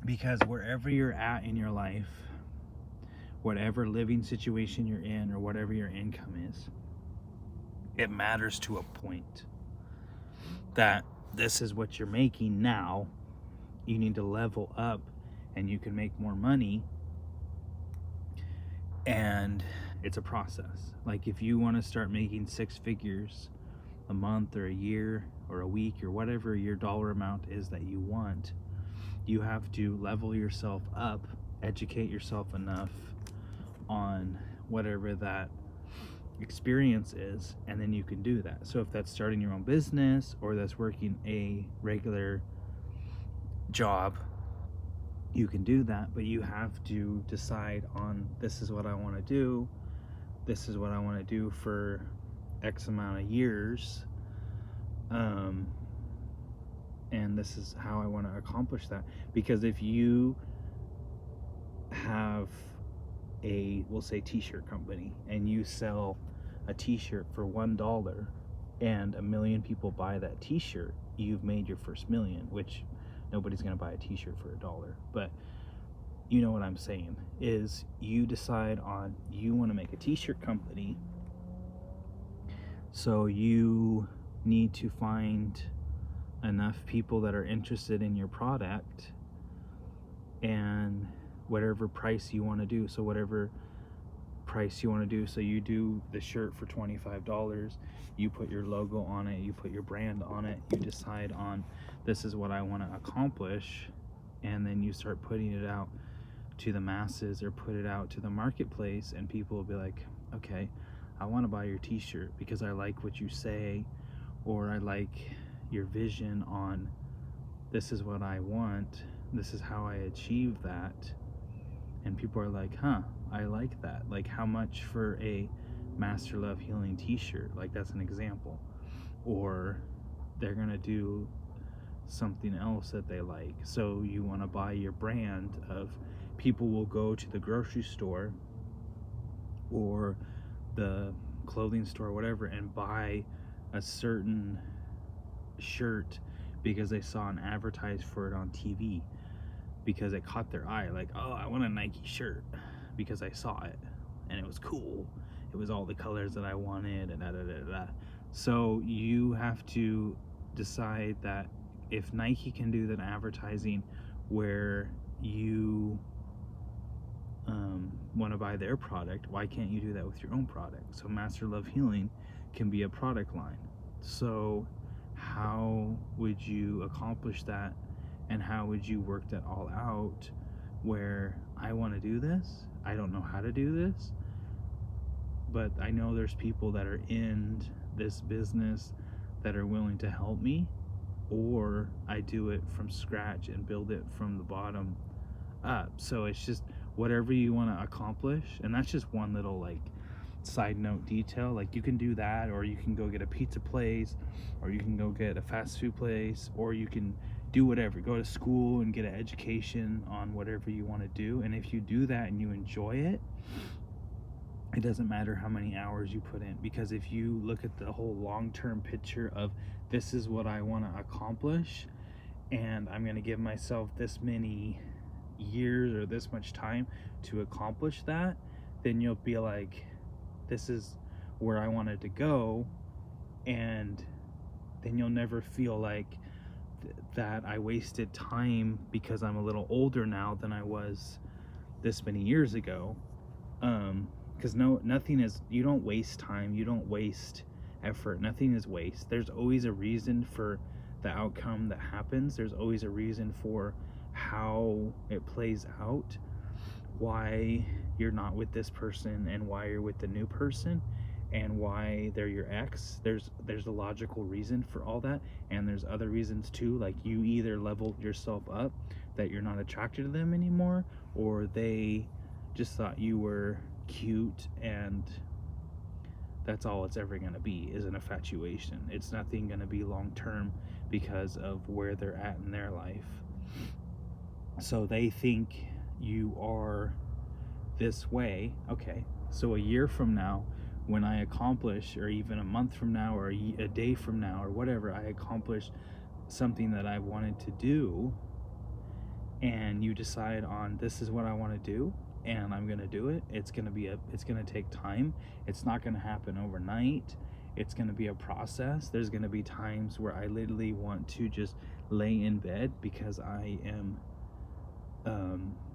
Because wherever you're at in your life, whatever living situation you're in, or whatever your income is, it matters to a point. That this is what you're making now. You need to level up and you can make more money. And it's a process. Like if you want to start making 6 figures a month or a year or a week or whatever your dollar amount is that you want, you have to level yourself up, educate yourself enough on whatever that experience is, and then you can do that. So if that's starting your own business or that's working a regular job, you can do that, but you have to decide on, this is what I want to do, this is what I want to do for X amount of years, and this is how I want to accomplish that. Because if you have a, we'll say, t-shirt company, and you sell a t-shirt for $1 and 1 million people buy that t-shirt, you've made your first million, which nobody's going to buy a t-shirt for $1. But you know what I'm saying is, you decide on, you want to make a t-shirt company, so you need to find enough people that are interested in your product and whatever price you want to do. So whatever price you want to do, so you do the shirt for $25, you put your logo on it, you put your brand on it, you decide on, this is what I want to accomplish, and then you start putting it out to the masses or put it out to the marketplace, and people will be like, okay, I want to buy your t-shirt because I like what you say, or I like your vision on, this is what I want, this is how I achieve that. And people are like, huh, I like that. Like, how much for a Master Love Healing t-shirt? Like, that's an example. Or they're gonna do something else that they like, so you want to buy your brand of, people will go to the grocery store or the clothing store, whatever, and buy a certain shirt because they saw an advertise for it on TV, because it caught their eye. Like, oh, I want a Nike shirt because I saw it and it was cool, it was all the colors that I wanted, and da da da da. So you have to decide that if Nike can do that advertising where you want to buy their product, why can't you do that with your own product? So Master Love Healing can be a product line. So how would you accomplish that, and how would you work that all out, where I want to do this, I don't know how to do this, but I know there's people that are in this business that are willing to help me, or I do it from scratch and build it from the bottom up. So it's just whatever you want to accomplish. And that's just one little like side note detail. Like, you can do that, or you can go get a pizza place, or you can go get a fast food place, or you can do whatever, go to school and get an education on whatever you want to do. And if you do that and you enjoy it, it doesn't matter how many hours you put in, because if you look at the whole long-term picture of, this is what I want to accomplish, and I'm going to give myself this many years or this much time to accomplish that, then you'll be like, this is where I wanted to go. And then you'll never feel like that I wasted time because I'm a little older now than I was this many years ago. Because nothing is, you don't waste time, you don't waste effort, nothing is waste. There's always a reason for the outcome that happens. There's always a reason for how it plays out, why you're not with this person and why you're with the new person, and why they're your ex. There's a logical reason for all that, and there's other reasons too. Like, you either level yourself up that you're not attracted to them anymore, or they just thought you were cute, and that's all it's ever going to be, is an infatuation. It's nothing going to be long term because of where they're at in their life. So they think you are this way. Okay, so a year from now, when I accomplish, or even a month from now, or a day from now, or whatever, I accomplish something that I wanted to do, and you decide on, this is what I want to do and I'm going to do it. It's going to take time. It's not going to happen overnight. It's going to be a process. There's going to be times where I literally want to just lay in bed because I am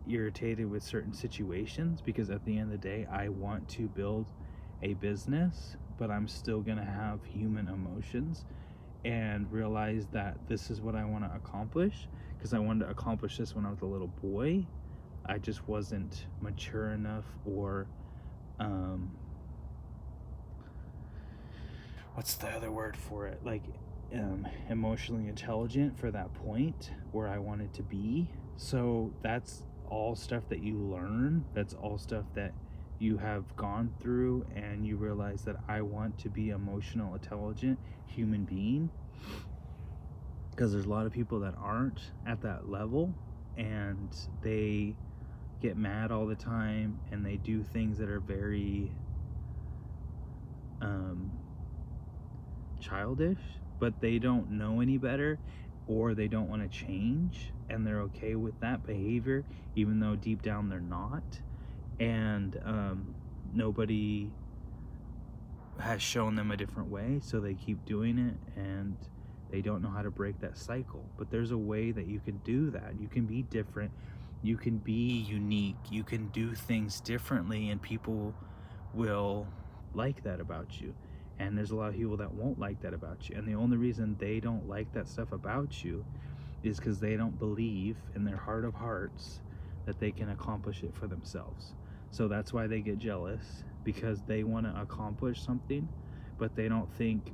irritated with certain situations, because at the end of the day I want to build a business, but I'm still going to have human emotions and realize that this is what I want to accomplish, because I wanted to accomplish this when I was a little boy. I just wasn't mature enough, or what's the other word for it, like emotionally intelligent for that point where I wanted to be. So that's all stuff that you learn. That's all stuff that you have gone through, and you realize that I want to be emotional intelligent human being, because there's a lot of people that aren't at that level, and they get mad all the time, and they do things that are very childish, but they don't know any better, or they don't want to change, and they're okay with that behavior even though deep down they're not. And nobody has shown them a different way, so they keep doing it, and they don't know how to break that cycle. But there's a way that you can do that. You can be different, you can be unique, you can do things differently, and people will like that about you. And there's a lot of people that won't like that about you, and the only reason they don't like that stuff about you is because they don't believe in their heart of hearts that they can accomplish it for themselves. So that's why they get jealous, because they want to accomplish something, but they don't think